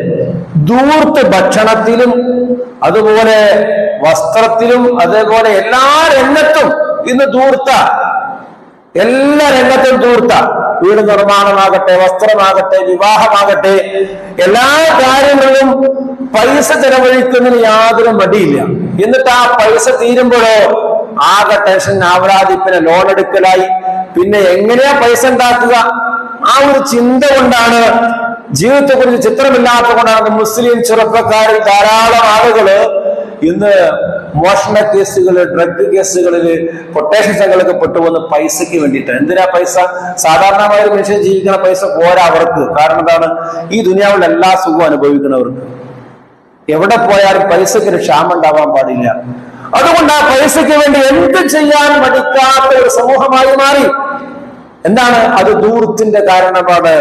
ധൂർത്ത് ഭക്ഷണത്തിലും അതുപോലെ വസ്ത്രത്തിലും അതേപോലെ എല്ലാ രംഗത്തും ഇന്ന് ധൂർത്ത, എല്ലാ രംഗത്തും ധൂർത്ത. വീട് നിർമ്മാണമാകട്ടെ, വസ്ത്രമാകട്ടെ, വിവാഹമാകട്ടെ, എല്ലാ കാര്യങ്ങളിലും പൈസ ചെലവഴിക്കുന്നതിന് യാതൊരു മടിയില്ല. എന്നിട്ട് ആ പൈസ തീരുമ്പോഴോ ആകെ ടെൻഷൻ, ആവലാതിപ്പിനെ ലോൺ എടുക്കലായി. പിന്നെ എങ്ങനെയാ പൈസ ഉണ്ടാക്കുക, ആ ഒരു ചിന്ത കൊണ്ടാണ്, ജീവിതത്തെ കുറിച്ച് ചിത്രമില്ലാത്ത കൊണ്ടാണ് മുസ്ലിം ചെറുപ്പക്കാരിൽ ധാരാളം ആളുകള് ഇന്ന് മോഷണ കേസുകള്, ഡ്രഗ് കേസുകളില്, കൊട്ടേഷൻ സംഘങ്ങളൊക്കെ പെട്ടുപോകുന്ന പൈസക്ക് വേണ്ടിയിട്ട്. എന്തിനാ പൈസ? സാധാരണമായ ഒരു മനുഷ്യൻ ജീവിക്കുന്ന പൈസ പോരാ അവർക്ക്. കാരണം എന്താണ്? ഈ ദുനിയാവിൽ എല്ലാ സുഖവും അനുഭവിക്കുന്നവർക്ക് എവിടെ പോയാലും പൈസക്ക് ഒരു ക്ഷാമം ഉണ്ടാവാൻ പാടില്ല. അതുകൊണ്ട് ആ പൈസയ്ക്ക് വേണ്ടി എന്ത് ചെയ്യാൻ മടിക്കാത്ത ഒരു സമൂഹമായി മാറി. എന്താണ് അത്? ധൂർത്തിന്റെ കാരണമാണ്.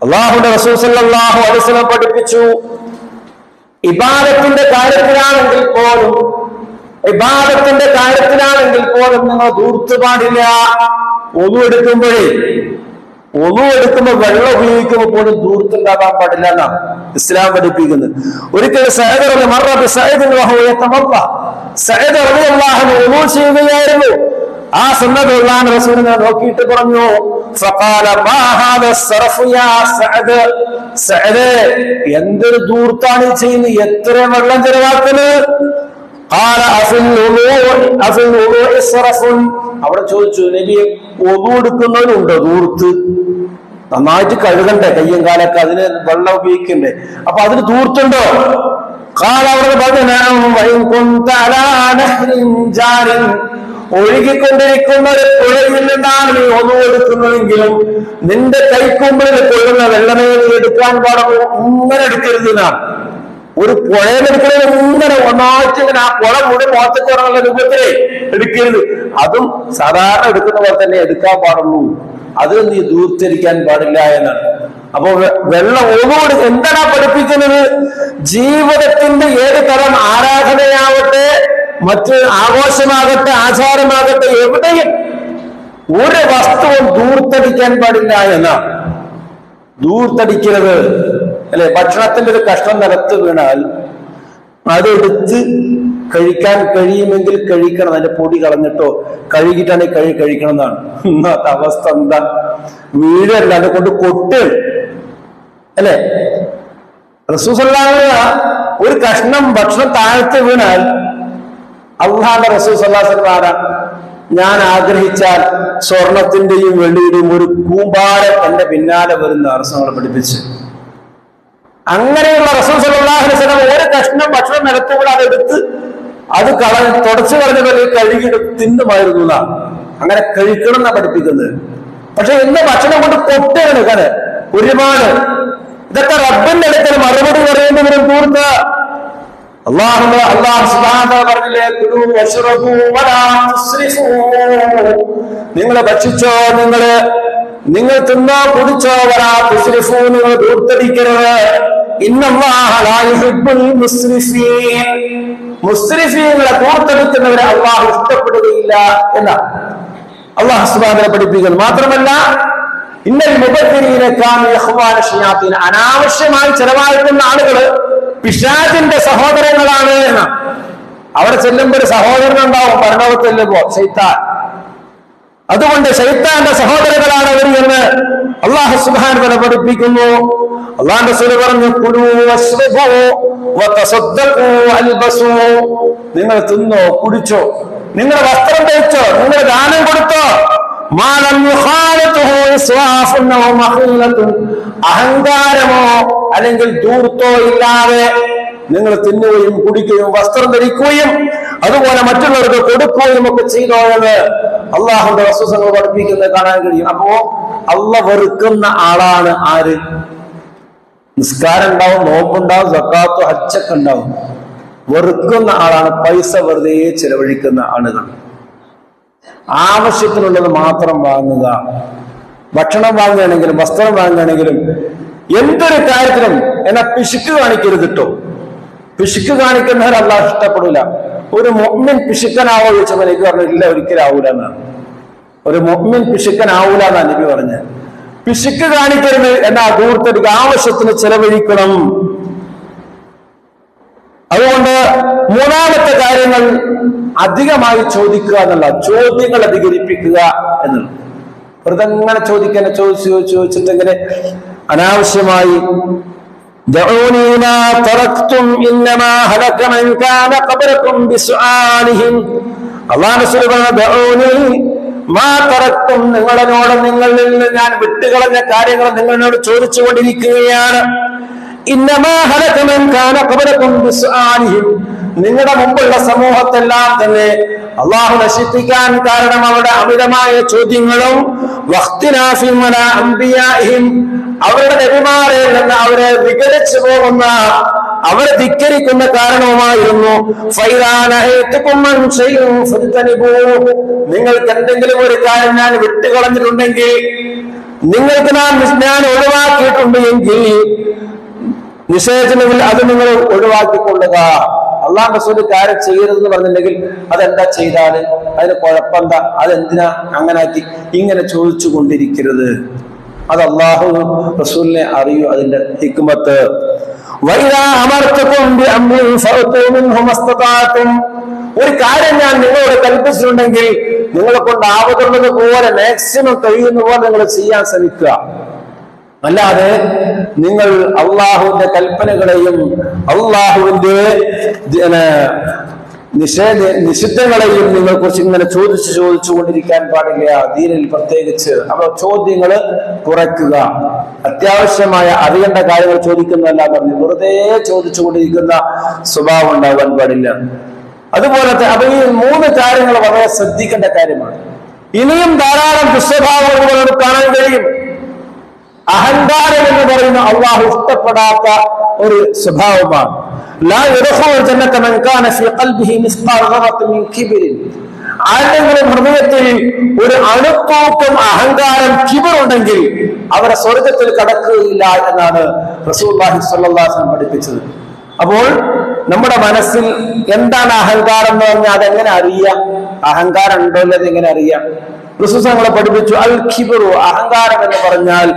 അല്ലാഹുവിന്റെ റസൂൽ സല്ലല്ലാഹു അലൈഹി വസല്ലം പഠിപ്പിച്ചു, ഇബാദത്തിന്റെ കാര്യത്തിലാണെങ്കിൽ പോലും നിങ്ങൾ ധൂർത്ത് പാടില്ല. ഒളു എടുക്കുമ്പോ വെള്ളം ഉപയോഗിക്കുമ്പോൾ പോലും ധൂർത്തുണ്ടാകാൻ പാടില്ല എന്നാണ് ഇസ്ലാം പഠിപ്പിക്കുന്നത്. ഒരിക്കലും സഅദ് റളിയല്ലാഹു ചെയ്യുകയായിരുന്നു. ആ സന്ദർഭത്തിൽ റസൂലിനെ നോക്കിയിട്ട് പറഞ്ഞു, എന്തൊരു ദൂർത്താണ് ചെയ്യുന്നത്, എത്ര വെള്ളം ചെലവാക്കുന്നത്. അവിടെ ചോദിച്ചു, നബിയെ ഒതു എടുക്കുന്നവരുണ്ടോ ദൂർത്ത്? നന്നായിട്ട് കഴുകണ്ടേ കയ്യും കാലൊക്കെ, അതിന് വെള്ളം ഉപയോഗിക്കണ്ടേ, അപ്പൊ അതിന് ദൂർത്തുണ്ടോ? ഒഴുകിക്കൊണ്ടിരിക്കുന്ന ഒരു പുഴയിൽ നിന്നാണ് നീ ഒന്നു എടുക്കുന്നതെങ്കിലും നിന്റെ കൈക്കുമ്പിൽ കൊള്ളുന്ന വെള്ളമേ നീ എടുക്കാൻ പാടുള്ളൂ, ഇങ്ങനെ എടുക്കരുത് എന്നാണ്. ഒരു പുഴയിൽ എടുക്കുന്നത് ഇങ്ങനെ ഒന്നായിട്ട് ഇങ്ങനെ ആ പുഴ മുഴുവൻ മുഖത്തേക്ക് പറഞ്ഞുള്ള രൂപത്തിലേ എടുക്കരുത്. അതും സാധാരണ എടുക്കുന്ന പോലെ തന്നെ എടുക്കാൻ പാടുള്ളൂ, അത് നീ ദൂർത്തിരിക്കാൻ പാടില്ല എന്നാണ്. അപ്പോ വെള്ളം ഒന്നുകൂടി എന്താണ് പഠിപ്പിക്കുന്നത്? ജീവിതത്തിന്റെ ഏത് തരം ആരാധനയാവട്ടെ, മറ്റ് ആഘോഷമാകട്ടെ, ആചാരമാകട്ടെ, എവിടെയും ഒരു വസ്തുവും ദൂർത്തടിക്കാൻ പാടില്ല എന്നാണ്. ദൂർത്തടിക്കരുത് അല്ലെ? ഭക്ഷണത്തിന്റെ ഒരു കഷ്ണം നിലത്ത് വീണാൽ അതെടുത്ത് കഴിക്കാൻ കഴിയുമെങ്കിൽ കഴിക്കണം, അതിന്റെ പൊടി കളഞ്ഞിട്ടോ കഴുകിയിട്ടാണെങ്കിൽ കഴിക്കണം എന്നാണ്. ഇന്നത്തെ അവസ്ഥ എന്താ? വീഴല്ല, അത് കൊണ്ട് കൊട്ട് അല്ലെ? റസൂൽ സല്ലല്ലാഹു അലൈഹി വസല്ലം ഒരു കഷ്ണം ഭക്ഷണം താഴ്ത്ത് വീണാൽ അല്ലാഹുവിന്റെ റസൂൽ സല്ലല്ലാഹു അലൈഹി വസല്ലം, ഞാൻ ആഗ്രഹിച്ചാൽ സ്വർണത്തിന്റെയും വെള്ളിയുടെയും ഒരു കൂമ്പാരം എന്റെ പിന്നാലെ വരുന്ന റസൂൽ പഠിപ്പിച്ചു. അങ്ങനെയുള്ള റസൂൽ സല്ലല്ലാഹു അലൈഹി വസല്ലം ഒരു കഷ്ണം ഭക്ഷണം നിലത്തുകൂടെ അതെടുത്ത് അത് തുടച്ചു കളഞ്ഞ പോലെ കഴുകിയെടുത്ത് തിന്നുമായിരുന്നു എന്നാണ്. അങ്ങനെ കഴിക്കണം എന്നാണ് പഠിപ്പിക്കുന്നത്. പക്ഷെ ഇന്ന് ഭക്ഷണം കൊണ്ട് കൊട്ടാണ് കഥ ഒരുപാട്. ഇതൊക്കെ റബ്ബിന്റെ അടുക്കൽ മറുപടി പറയേണ്ടി വരും. കൂർത്ത അല്ലാഹു സുബ്ഹാനഹു വ തആല പറഞ്ഞില്ലേ, കുലൂ വശ്റബൂ വലാ തുസ്രിഫൂ, നിങ്ങൾ ഭക്ഷിച്ചോ, നിങ്ങൾ തിന്നോ കുടിച്ചോ, വലാ തുസ്രിഫൂ, നിങ്ങൾ ദൂർത്തടിക്കരുത്. ഇന്നല്ലാഹ ലാ യുഹിബ്ബുൽ മുസ്രിഫീൻ, മുസ്രിഫീങ്ങളെ ദൂർത്തടിക്കുന്നവരെ അല്ലാഹു ഇഷ്ടപ്പെടുകയില്ല എന്നാണ് അല്ലാഹു സുബ്ഹാനഹു വ തആല പഠിപ്പിക്കുന്നത്. മാത്രമല്ല, ഇന്നൽ മുബദ്ദിരീന കാനൂ ഇഖ്വാന ശയാത്തീൻ, അനാവശ്യമായി ചെലവാക്കുന്ന ആളുകള് പിശാചിന്റെ സഹോദരങ്ങളാണ് എന്ന്. അവിടെ ചെല്ലുമ്പോ ഒരു സഹോദരൻ ഉണ്ടാവും, പരലോകത്ത് ചെല്ലുമ്പോ ശൈത്താൻ. അതുകൊണ്ട് ശൈത്താന്റെ സഹോദരങ്ങളാണ് അവർ എന്ന് അല്ലാഹു സുബ്ഹാനഹു വ തആല പഠിപ്പിക്കുന്നു. അല്ലാഹുവിന്റെ റസൂൽ പറഞ്ഞു, കുലൂ വശ്റബൂ വതസദ്ദഖൂ വൽബസൂ, നിങ്ങൾ തിന്നോ കുടിച്ചോ, നിങ്ങൾ വസ്ത്രം ധരിച്ചോ, നിങ്ങൾ ദാനം കൊടുത്തോ, അഹങ്കാരമോ അല്ലെങ്കിൽ ധൂർത്തോ ഇല്ലാതെ നിങ്ങൾ തിന്നുകയും കുടിക്കുകയും വസ്ത്രം ധരിക്കുകയും അതുപോലെ മറ്റുള്ളവർക്ക് കൊടുക്കുകയും ഒക്കെ ചെയ്തോ എന്ന് അള്ളാഹുവിന്റെ റസൂൽ പഠിപ്പിക്കുന്നത് കാണാൻ കഴിയും. അപ്പോ അള്ളാഹ് വെറുക്കുന്ന ആളാണ് ആര്? നിസ്കാരം ഉണ്ടാവും, നോമ്പുണ്ടാവും, സക്കാത്ത് ഹജ്ജൊക്കെ ഉണ്ടാവും. വെറുക്കുന്ന ആളാണ് പൈസ വെറുതെ ചെലവഴിക്കുന്ന ആളുകൾ. ആവശ്യത്തിനുള്ളത് മാത്രം വാങ്ങുക. ഭക്ഷണം വാങ്ങുകയാണെങ്കിലും വസ്ത്രം വാങ്ങുകയാണെങ്കിലും എന്തൊരു കാര്യത്തിലും എന്നാ പിശുക്ക് കാണിക്കരുത് കേട്ടോ. പിശുക്ക് കാണിക്കുന്നവർ അല്ലാഹു ഇഷ്ടപ്പെടില്ല. ഒരു മുഅ്മിൻ പിശുക്കനാവോ ചോദിച്ചപ്പോൾ നബി പറഞ്ഞു, ഇല്ല, ഒരിക്കലും ആവൂല എന്നാണ്. ഒരു മുഅ്മിൻ പിശുക്കനാവൂല എന്നാണ് നബി പറഞ്ഞത്. പിശുക്ക് കാണിക്കരുത് എന്നാ ദൂർത്തടിക്ക് ആവശ്യത്തിന് ചെലവഴിക്കണം. അതുകൊണ്ട് മൂന്നാമത്തെ കാര്യങ്ങൾ അധികമായി ചോദിക്കുക എന്നുള്ള, ചോദ്യങ്ങൾ അധികരിപ്പിക്കുക എന്നുള്ളത്. വെറുതെ അങ്ങനെ ചോദിച്ചിട്ട് ഇങ്ങനെ അനാവശ്യമായി നിങ്ങളോട് നിങ്ങളിൽ നിന്ന് ഞാൻ വിട്ടുകളഞ്ഞ കാര്യങ്ങൾ നിങ്ങളോട് ചോദിച്ചുകൊണ്ടിരിക്കുകയാണ്. നിങ്ങളുടെ മുമ്പുള്ള സമൂഹത്തെല്ലാം തന്നെ അള്ളാഹു നശിപ്പിക്കാൻ കാരണം അവരുടെ അമിതമായ ചോദ്യങ്ങളും അവരുടെ നബിമാരെ നിന്ന് അവരെ വിഘടിച്ചു പോകുന്ന, അവരെ ധിക്കരിക്കുന്ന കാരണവുമായിരുന്നു. നിങ്ങൾക്ക് എന്തെങ്കിലും ഒരു കാര്യം ഞാൻ വിട്ടുകളഞ്ഞിട്ടുണ്ടെങ്കിൽ, നിങ്ങൾക്ക് ഞാൻ ഒഴിവാക്കിയിട്ടുണ്ട് എങ്കിൽ നിഷേധത്തിൽ അത് നിങ്ങൾ ഒഴിവാക്കിക്കൊള്ളുക. അള്ളാഹു റസൂൽ കാര്യം ചെയ്യരുതെന്ന് പറഞ്ഞിട്ടുണ്ടെങ്കിൽ അതെന്താ ചെയ്താല്, അതിന് കുഴപ്പമെന്താ, അതെന്തിനാ അങ്ങനാക്കി ഇങ്ങനെ ചോദിച്ചു കൊണ്ടിരിക്കരുത്. അത് അള്ളാഹു റസൂലിനെ അറിയൂ അതിന്റെ ഹിക്മത്ത്. ഒരു കാര്യം ഞാൻ നിങ്ങളോട് കൽപ്പിച്ചിട്ടുണ്ടെങ്കിൽ നിങ്ങളെ കൊണ്ടാവുന്നത് പോലെ മാക്സിമം കഴിയുന്ന പോലെ നിങ്ങൾ ചെയ്യാൻ ശ്രമിക്കുക. അല്ലാതെ നിങ്ങൾ അള്ളാഹുവിന്റെ കൽപ്പനകളെയും അള്ളാഹുവിന്റെ നിഷിദ്ധങ്ങളെയും നിങ്ങളെ കുറിച്ച് ഇങ്ങനെ ചോദിച്ചു കൊണ്ടിരിക്കാൻ പാടില്ല. ദീനിൽ പ്രത്യേകിച്ച് അപ്പോൾ ചോദ്യങ്ങൾ കുറയ്ക്കുക. അത്യാവശ്യമായ അറിയേണ്ട കാര്യങ്ങൾ ചോദിക്കുന്നതല്ല പറഞ്ഞു വെറുതെ ചോദിച്ചു കൊണ്ടിരിക്കുന്ന സ്വഭാവം ഉണ്ടാവാൻ പാടില്ല. അതുപോലത്തെ അപ്പൊ ഈ 3 കാര്യങ്ങൾ വളരെ ശ്രദ്ധിക്കേണ്ട കാര്യമാണ്. ഇനിയും ധാരാളം ദുസ്വഭാവങ്ങൾ കാണാൻ കഴിയും. അഹങ്കാരം എന്ന് പറയുന്ന അള്ളാഹു ഇഷ്ടപ്പെടാത്ത ഒരു സ്വഭാവമാണ്. ആരുടെങ്കിലും ഹൃദയത്തിൽ ഒരു അണുത്തൂക്കം അഹങ്കാരം കിബറുണ്ടെങ്കിൽ അവരെ സ്വർഗത്തിൽ കടക്കുകയില്ല എന്നാണ് റസൂലുള്ളാഹി സ്വല്ലല്ലാഹു അലൈഹി വസല്ലം പഠിപ്പിച്ചത്. അപ്പോൾ നമ്മുടെ മനസ്സിൽ എന്താണ് അഹങ്കാരം എന്ന് പറഞ്ഞാൽ അതെങ്ങനെ അറിയാം? അഹങ്കാരം ഉണ്ടോ ഇല്ലത് എങ്ങനെ അറിയാം? റസൂൽ നമ്മളെ പഠിപ്പിച്ചു അൽ കിബ്റു, അഹങ്കാരം എന്ന് പറഞ്ഞാൽ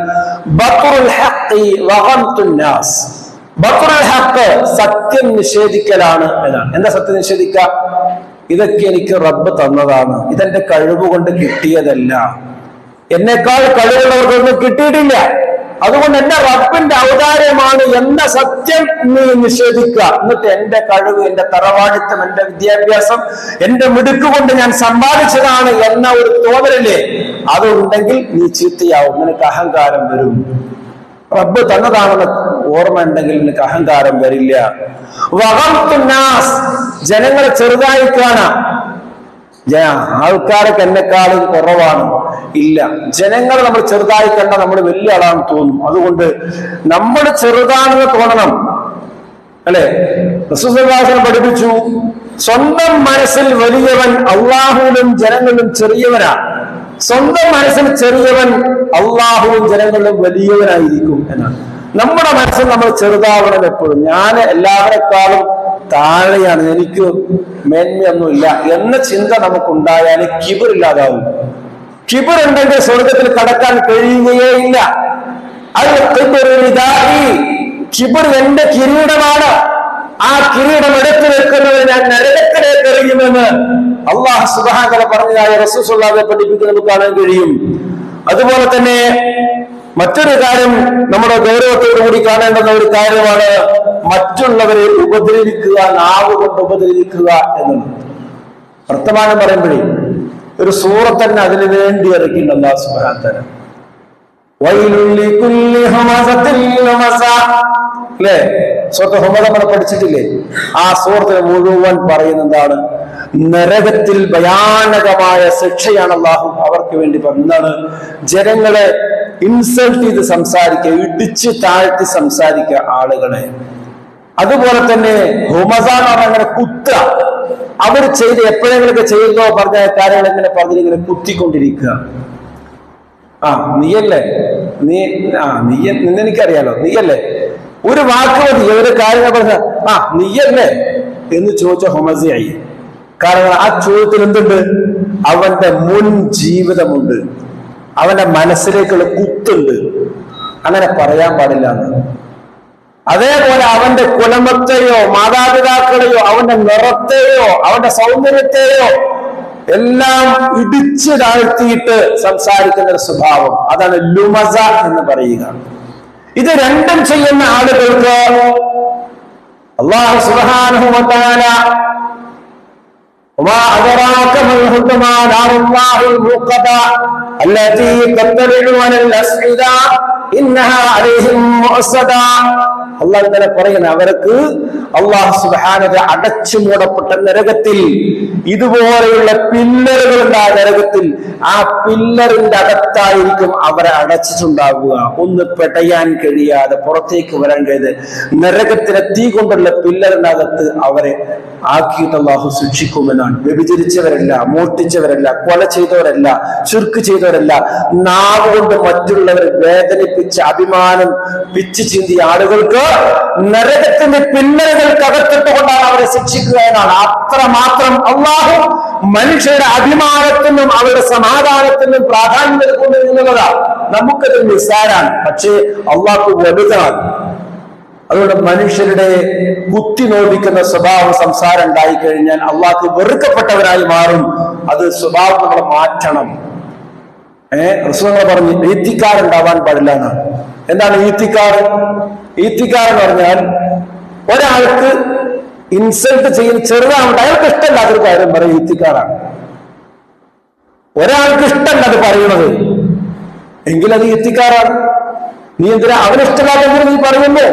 ബത്റുൽ ഹഖി വഗംതുൻ നാസ്. ബത്റുൽ ഹഖ്, സത്യം നിഷേധിക്കലാണ് എന്നാണ്. എന്താ സത്യം നിഷേധിക്കുക? ഇതൊക്കെ എനിക്ക് റബ്ബ് തന്നതാണ്, ഇതെന്റെ കഴിവ് കൊണ്ട് കിട്ടിയതല്ല, എന്നെക്കാൾ കഴിവുള്ളവർക്കൊന്നും കിട്ടിയിട്ടില്ല, അതുകൊണ്ട് എന്റെ റബ്ബിന്റെ ഔദാര്യമാണ് എന്ന സത്യം നീ നിഷേധിക്കുക. എന്നിട്ട് എന്റെ കഴിവ്, എന്റെ തറവാടിത്തം, എന്റെ വിദ്യാഭ്യാസം, എന്റെ മിടുക്ക് കൊണ്ട് ഞാൻ സമ്പാദിച്ചതാണ് എന്ന ഒരു തോന്നലല്ലേ അതുണ്ടെങ്കിൽ നീ ചീത്തയാവും, നിനക്ക് അഹങ്കാരം വരും. റബ്ബ് തന്നതാണെന്ന് ഓർമ്മ ഉണ്ടെങ്കിൽ നിനക്ക് അഹങ്കാരം വരില്ല. വഗംതുന്നാസ്, ജനങ്ങളെ ചെറുതായി കാണാം. ആൾക്കാരൊക്കെ എന്നെക്കാളും കുറവാണ്. ഇല്ല, ജനങ്ങൾ നമ്മൾ ചെറുതായി കണ്ട നമ്മൾ വലിയ ആളാണെന്ന് തോന്നും. അതുകൊണ്ട് നമ്മൾ ചെറുതാണെന്ന് തോന്നണം, അല്ലെ? റസൂൽ സല്ലല്ലാഹു അലൈഹി വസല്ലം പഠിപ്പിച്ചു, സ്വന്തം മനസ്സിൽ വലിയവൻ അള്ളാഹുവിലും ജനങ്ങളിലും ചെറിയവനാണ്. സ്വന്തം മനസ്സിൽ ചെറിയവൻ അള്ളാഹുവും ജനങ്ങളിലും വലിയവനായിരിക്കും എന്നാണ്. നമ്മുടെ മനസ്സിൽ നമ്മൾ ചെറുതാവണം എപ്പോഴും. ഞാൻ എല്ലാവരെക്കാളും താഴെയാണ്, എനിക്ക് മേന്മയൊന്നുമില്ല എന്ന ചിന്ത നമുക്കുണ്ടായാൽ കിബിറില്ലാതാവും. കിബിറുണ്ടെങ്കിൽ സ്വർഗത്തിൽ കടക്കാൻ കഴിയുകയേ ഇല്ല. കിബിർ എന്റെ കിരീടമാണ്, ആ കിരീടം എടുത്തു വെക്കുന്നത് ഞാൻ നരകത്തിലേക്ക് എറിയുമെന്ന് അല്ലാഹു സുബ്ഹാനഹു വ തആല പറഞ്ഞതായ റസൂൽ സ്വല്ലല്ലാഹു അലൈഹി വസല്ലം പഠിപ്പിക്കുന്നത് നമുക്ക് കാണാൻ കഴിയും. അതുപോലെ തന്നെ മറ്റൊരു കാര്യം നമ്മുടെ ഗൗരവത്തോടു കൂടി കാണേണ്ടുന്ന ഒരു കാര്യമാണ് മറ്റുള്ളവരെ ഉപദ്രവിക്കുക, നാവ് കൊണ്ട് ഉപദ്രവിക്കുക എന്നുള്ളത്. വർത്തമാനം പറയുമ്പോഴേ ഒരു സൂറത്ത് തന്നെ അതിനു വേണ്ടി ഇറക്കിയിട്ടുണ്ട് അല്ലാഹു സുബ്ഹാനഹു വ തആല. വൈലുൽ ലികുല്ലി ഹമസത്തിൽ ലമസ, അല്ലേ? സൂറത്ത് ഹുമസ നമ്മൾ പഠിച്ചിട്ടില്ലേ? ആ സൂറത്തിന് മുഴുവൻ പറയുന്ന എന്താണ്? നരകത്തിൽ ഭയാനകമായ ശിക്ഷയാണ് അള്ളാഹു അവർക്ക് വേണ്ടി പറഞ്ഞതാണ്. ജനങ്ങളെ ഇൻസൾട്ട് ചെയ്ത് സംസാരിക്കുക, ഇടിച്ച് താഴ്ത്തി സംസാരിക്കുക ആളുകളെ. അതുപോലെ തന്നെ ഹുമസാൻ അങ്ങനെ കുത്തുക, അവർ ചെയ്ത് എപ്പോഴെങ്കിലൊക്കെ ചെയ്യുന്നോ പറഞ്ഞ കാര്യങ്ങൾ ഇങ്ങനെ പറഞ്ഞിങ്ങനെ കുത്തിക്കൊണ്ടിരിക്കുക. നീയല്ലേ, നിന്നെനിക്കറിയാലോ, നീയല്ലേ, ഒരു വാക്ക് മതി, ഒരു കാര്യങ്ങൾ പറഞ്ഞ നീയല്ലേ എന്ന് ചോദിച്ച ഹുമസയായി. കാരണം ആ ചോദ്യത്തിൽ എന്തുണ്ട്? അവന്റെ മുൻ ജീവിതമുണ്ട്, അവന്റെ മനസ്സിലേക്കുള്ള കുത്തുണ്ട്. അങ്ങനെ പറയാൻ പാടില്ല എന്ന്. അതേപോലെ അവന്റെ കുലമത്തെയോ മാതാപിതാക്കളെയോ അവന്റെ നിറത്തെയോ അവന്റെ സൗന്ദര്യത്തെയോ എല്ലാം ഇടിച്ചു താഴ്ത്തിയിട്ട് സംസാരിക്കുന്ന ഒരു സ്വഭാവം, അതാണ് ലുമസ എന്ന് പറയുക. ഇത് രണ്ടും ചെയ്യുന്ന ആളുകൾക്ക് അല്ലാഹു സുബ്ഹാനഹു വ തആല وما أدراك ما الحطمة نار الله الموقدة التي تطلع على الأفئدة إنها عليهم مؤصدة. അള്ളാഹു തആല പറയുന്ന അവർക്ക് അല്ലാഹു സുബ്ഹാനഹു വ തആല അടച്ചു മൂടപ്പെട്ട നരകത്തിൽ ഇതുപോലെയുള്ള പില്ലറുകൾ ഉണ്ട്. ആ നരകത്തിൽ ആ പില്ലറിന്റെ അകത്തായിരിക്കും അവരെ അടച്ചിട്ടുണ്ടാവുക. ഒന്ന് പെടയാൻ കഴിയാതെ പുറത്തേക്ക് വരാൻ കഴിയാതെ നരകത്തിലെ തീ കൊണ്ടുള്ള പില്ലറിന്റെ അകത്ത് അവരെ ആക്കിയിട്ട് അല്ലാഹു ശിക്ഷിക്കുമെന്നാണ്. വ്യഭിചരിച്ചവരല്ല, മോഷ്ടിച്ചവരല്ല, കൊല ചെയ്തവരല്ല, ശിർക്ക് ചെയ്തവരല്ല, നാവ് കൊണ്ട് മറ്റുള്ളവരെ വേദനിപ്പിച്ച അഭിമാനം പിച്ചു ചിന്തിയ ആളുകൾക്ക് നരകത്തിന്റെ പില്ലറുകൾക്കകത്തിട്ടുകൊണ്ടാണ് അവരെ ശിക്ഷിക്കുക എന്നാണ്. അത്രമാത്രം അള്ളാഹു മനുഷ്യരുടെ അഭിമാനത്തിനും അവരുടെ സമാധാനത്തിനും പ്രാധാന്യം നൽകുന്നു എന്നുള്ളതാണ്. നമുക്കത് നിസ്സാരാണ്, പക്ഷേ അള്ളാഹു വലുതാണ്. അതുകൊണ്ട് മനുഷ്യരുടെ കുത്തി നോവിക്കുന്ന സ്വഭാവം സംസാരം ഉണ്ടായിക്കഴിഞ്ഞാൽ അള്ളാഹു വെറുക്കപ്പെട്ടവരായി മാറും. അത് സ്വഭാവം നമ്മൾ മാറ്റണം. റസൂലുള്ളാഹി പറഞ്ഞു ഈത്തിക്കാറുണ്ടാവാൻ പാടില്ല എന്നാണ്. എന്താണ് ഈത്തിക്കാർ? ഈത്തിക്കാർ എന്ന് പറഞ്ഞാൽ ഒരാൾക്ക് ഇൻസൾട്ട് ചെയ്യുന്ന ചെറുതാവുണ്ട്, അയാൾക്ക് ഇഷ്ടമില്ലാത്തൊരു കാര്യം പറയും ഈത്തിക്കാറാണ്. ഒരാൾക്ക് ഇഷ്ടമല്ല അത് പറയുന്നത് എങ്കിൽ അത് ഈത്തിക്കാറാണ്. നീ എന്തിനാ അവനിഷ്ടമില്ലാത്ത നീ പറയുമ്പോ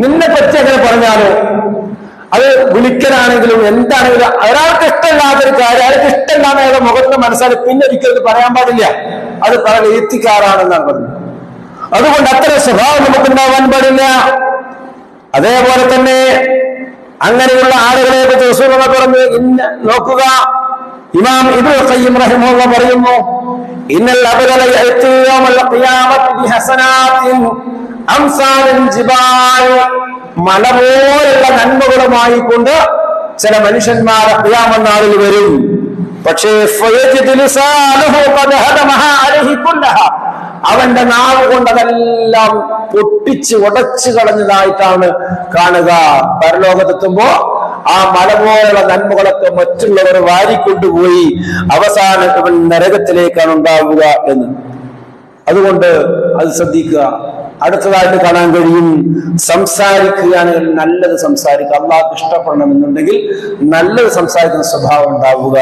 നിന്നെ പറ്റി അങ്ങനെ പറഞ്ഞാലോ, അത് വിളിക്കലാണെങ്കിലും എന്താണെങ്കിലും ഒരാൾക്ക് ഇഷ്ടമില്ലാത്തൊരു കാര്യം അയാൾക്ക് ഇഷ്ടമില്ലാന്ന് അയാളുടെ മുഖത്ത് മനസ്സിലാക്കി പിന്നെ ഒരിക്കലും പറയാൻ പാടില്ല. അത് പറയാൻ ഈത്തിക്കാറാണെന്നാണ് പറഞ്ഞത്. അതുകൊണ്ട് അത്തരം സ്വഭാവം നമുക്കുണ്ടാവാൻ പാടില്ല. അതേപോലെ തന്നെ അങ്ങനെയുള്ള ആളുകളെ പറ്റി റസൂലുള്ളാഹി പറഞ്ഞു, നോക്കുക, ഇമാം ഇബ്നുൽ ഖയ്യിം റഹിമഹുല്ലാഹ് പറയുന്നു, ഇന്നൽ അബ്ദല യഅതി യൗമൽ ഖിയാമത്തി ബിഹസനാത്തിൻ അംസാലിൽ ജിബാൽ, മല പോലുള്ള നന്മകളുമായി കൊണ്ട് ചില മനുഷ്യന്മാർ ഖിയാമത്ത് നാളിൽ വരും. പക്ഷേ അവന്റെ നാവ് കൊണ്ട് അതെല്ലാം പൊട്ടിച്ച് ഉടച്ചു കളഞ്ഞതായിട്ടാണ് കാണുക. പരലോകത്തെത്തുമ്പോ ആ മല പോലുള്ള നന്മകളൊക്കെ മറ്റുള്ളവർ വാരിക്കൊണ്ടുപോയി അവസാനം ഇവൻ നരകത്തിലേക്കാണ് ഉണ്ടാവുക എന്ന്. അതുകൊണ്ട് അത് ശ്രദ്ധിക്കുക. അടുത്തതായിട്ട് കാണാൻ കഴിയും, സംസാരിക്കുകയാണെങ്കിൽ നല്ലത് സംസാരിക്കുക. അള്ളാഹ്ക്ക് ഇഷ്ടപ്പെടണമെന്നുണ്ടെങ്കിൽ നല്ലത് സംസാരിക്കുന്ന സ്വഭാവം ഉണ്ടാവുക.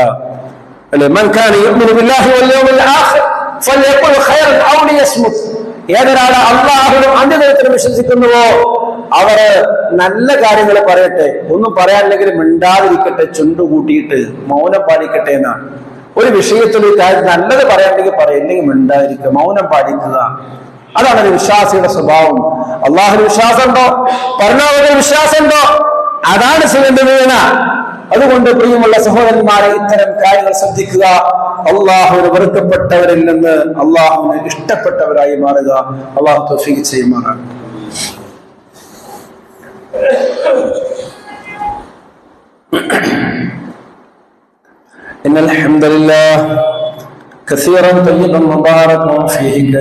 അല്ലെ, മൻ കാന യുഅ്മിനു ബില്ലാഹി വൽ യൗമിൽ ആഖിർ ഫൽയഖുൽ ഖൈറൻ ഔ ലിയസ്മുത്. ഏതൊരാൾ അള്ളാഹുവിലും അന്ത്യദിനത്തിലും വിശ്വസിക്കുന്നുവോ അവര് നല്ല കാര്യങ്ങൾ പറയട്ടെ, ഒന്നും പറയാനില്ലെങ്കിൽ മിണ്ടാതിരിക്കട്ടെ, ചുണ്ടുകൂട്ടിയിട്ട് മൗനം പാലിക്കട്ടെ എന്നാണ്. ഒരു വിഷയത്തിൽ കാര്യം നല്ലത് പറയാണ്ടെങ്കിൽ പറയില്ലെങ്കിൽ മിണ്ടാതിരിക്കുക, മൗനം പാലിക്കുക. അതാണ് ഒരു വിശ്വാസിയുടെ സ്വഭാവം. അള്ളാഹുവിന് വിശ്വാസമുണ്ടോ, പരലോകത്തിൽ വിശ്വാസമുണ്ടോ, അതാണ് ചെയ്യേണ്ടത്. അതുകൊണ്ട് പ്രിയമുള്ള സഹോദരന്മാരെ, ഇത്തരം കാര്യങ്ങൾ ശ്രദ്ധിക്കുക. അള്ളാഹുവിന് വെറുക്കപ്പെട്ടവരിൽ നിന്ന് അള്ളാഹുവിന് ഇഷ്ടപ്പെട്ടവരായി മാറുക. അള്ളാഹു തൗഫീഖ് ചെയ്യുമാറാണ്. ഇന്നൽ ഹംദലില്ലാഹ് كثيرا طيبا مباركا فيه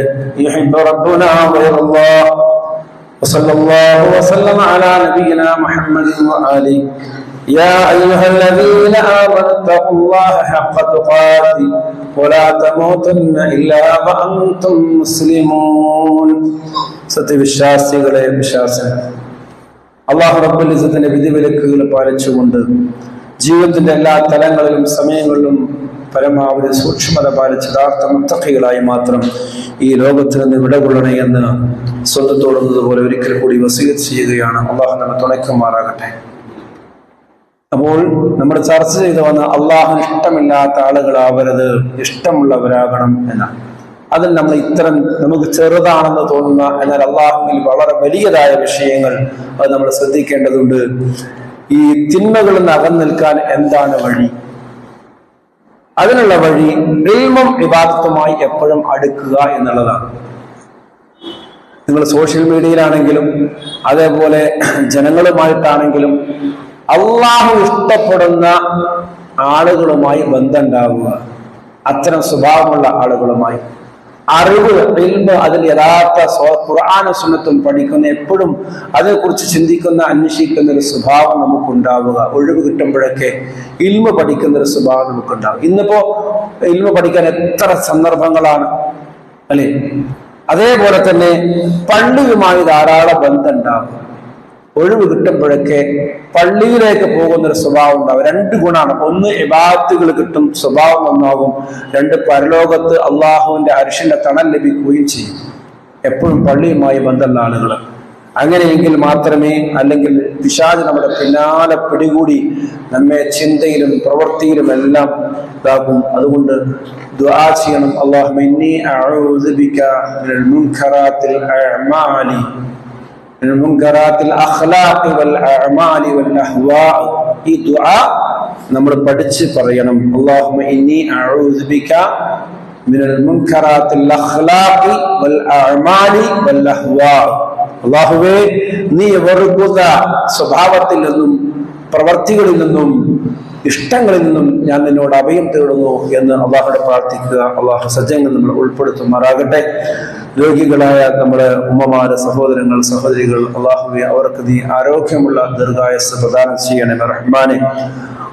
يحب ربنا ويرضاه وصلى الله وسلم على نبينا محمد وآله. يا أيها الذين آمنوا اتقوا الله حق تقاته ولا تموتن إلا وأنتم مسلمون. സത്യവിശ്വാസികളെ, വിശ്വാസം അല്ലാഹു റബ്ബുൽ ഇസ്സത്തിന്റെ വിധിവിലക്കുകൾ പാലിച്ചുകൊണ്ട് ജീവിതത്തിന്റെ എല്ലാ തലങ്ങളിലും സമയങ്ങളിലും പരമാവധി സൂക്ഷ്മത പാലിച്ച് യഥാർത്ഥ മുത്തഖികളായി മാത്രം ഈ ലോകത്തിൽ നിന്ന് വിടകൊള്ളണേ എന്ന് സ്വന്തത്തോടുന്നതുപോലെ ഒരിക്കൽ കൂടി വസീയത്ത് ചെയ്യുകയാണ്. അള്ളാഹു നമ്മെ തുണയ്ക്കുമാറാകട്ടെ. അപ്പോൾ നമ്മൾ ചർച്ച ചെയ്തു വന്ന അള്ളാഹുവിന് ഇഷ്ടമില്ലാത്ത ആളുകളാവരുത്, ഇഷ്ടമുള്ളവരാകണം എന്നാണ്. അതിൽ നമ്മൾ ഇത്തരം നമുക്ക് ചെറുതാണെന്ന് തോന്നുന്ന എന്നാൽ അള്ളാഹുവിൽ വളരെ വലിയതായ വിഷയങ്ങൾ അത് നമ്മൾ ശ്രദ്ധിക്കേണ്ടതുണ്ട്. ഈ തിന്മകളിൽ നിന്ന് അകന്നു നിൽക്കാൻ എന്താണ് വഴി? അതിനുള്ള വഴി ഇൽമും ഇബാദത്തുമായി എപ്പോഴും അടുക്കുക എന്നുള്ളതാണ്. നിങ്ങൾ സോഷ്യൽ മീഡിയയിലാണെങ്കിലും അതേപോലെ ജനങ്ങളുമായിട്ടാണെങ്കിലും അള്ളാഹു ഇഷ്ടപ്പെടുന്ന ആളുകളുമായി ബന്ധം ഉണ്ടാവുക, അത്തരം സ്വഭാവമുള്ള ആളുകളുമായി. അറിവ്, ഇൽമ്, അതിൽ യഥാർത്ഥ ഖുർആനും സുന്നത്തും പഠിക്കുന്ന, എപ്പോഴും അതിനെക്കുറിച്ച് ചിന്തിക്കുന്ന, അന്വേഷിക്കുന്ന ഒരു സ്വഭാവം നമുക്കുണ്ടാവുക. ഒഴിവ് കിട്ടുമ്പോഴൊക്കെ ഇൽമ് പഠിക്കുന്ന ഒരു സ്വഭാവം നമുക്കുണ്ടാവും. ഇന്നിപ്പോ ഇൽമ് പഠിക്കാൻ എത്ര സന്ദർഭങ്ങളാണ് അല്ലെ? അതേപോലെ തന്നെ പള്ളിയുമായി ധാരാളം ബന്ധം ഉണ്ടാവും. ഒഴിവ് കിട്ടുമ്പോഴൊക്കെ പള്ളിയിലേക്ക് പോകുന്നൊരു സ്വഭാവം ഉണ്ടാവും. രണ്ട് ഗുണമാണ്. ഒന്ന്, ഇബാദത്തുകൾ കിട്ടും, സ്വഭാവം നന്നാകും. രണ്ട്, പരലോകത്ത് അള്ളാഹുവിന്റെ അർശിന്റെ തണൽ ലഭിക്കുകയും ചെയ്യും. എപ്പോഴും പള്ളിയുമായി ബന്ധമുള്ള ആളുകൾ. അങ്ങനെയെങ്കിൽ മാത്രമേ, അല്ലെങ്കിൽ പിശാച് നമ്മുടെ പിന്നാലെ പിടികൂടി നമ്മെ ചിന്തയിലും പ്രവൃത്തിയിലും എല്ലാം ഇതാക്കും. അതുകൊണ്ട് ദുആ ചെയ്യണം. അല്ലാഹുമ്മ ഇന്നി അഊദു ബിക മിനൽ മുൻകറാത്തിൽ അഅ്മാലി മുൻകറാത്തിൽ അഖ്ലാഖി വൽ അഅ്മാലി വൽ അഹ്വാ. ഈ ദുആ നമ്മൾ പഠിച്ച് പറയണം. അല്ലാഹുമ്മ ഇന്നി അഊദു ബിക മിനൽ മുൻകറാത്തിൽ അഖ്ലാഖി വൽ അഅ്മാലി വൽ അഹ്വാ. അല്ലാഹുവേ, നീ വെറുക്കുന്ന സ്വഭാവത്തിൽ നിന്നും പ്രവർത്തികളിൽ നിന്നും ഇഷ്ടങ്ങളിൽ നിന്നും ഞാൻ നിന്നോട് അഭയം തേടുന്നു എന്ന് അള്ളാഹുടെ പ്രാർത്ഥിക്കുക. അള്ളാഹു സജ്ജങ്ങൾ നമ്മൾ ഉൾപ്പെടുത്തുമാറാകട്ടെ. രോഗികളായ നമ്മുടെ ഉമ്മമാര്, സഹോദരങ്ങൾ, സഹോദരികൾ, അള്ളാഹുവെ അവർക്ക് നീ ആരോഗ്യമുള്ള ദീർഘായുസ്സ് പ്രദാനം ചെയ്യണമേ റഹ്മാനെ.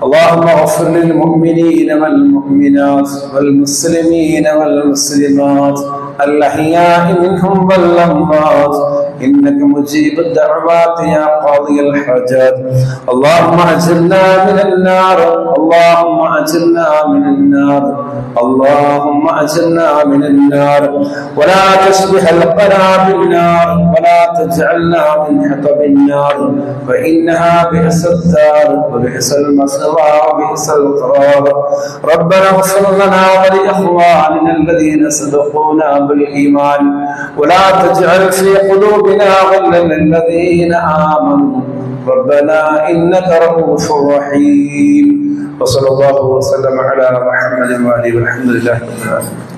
اللهم اغفر للمؤمنين والمؤمنات والمسلمين والمسلمات الأحياء منهم والأموات إنك مجيب الدعوات يا قاضي الحاجات. اللهم أجرنا من النار، اللهم أجرنا من النار، اللهم أجرنا من النار، ولا تشبه القنا بالنار، ولا تجعلنا من حطب النار، فإنها بئس الدار وبئس المثوى وبئس القرار. ربنا اغفر لنا ولإخواننا الذين سبقونا بالإيمان ولا تجعل في قلوبنا غلا للذين آمنوا ربنا إنك رؤوف رحيم. وصلى الله وسلم على محمد وآله والحمد لله رب العالمين.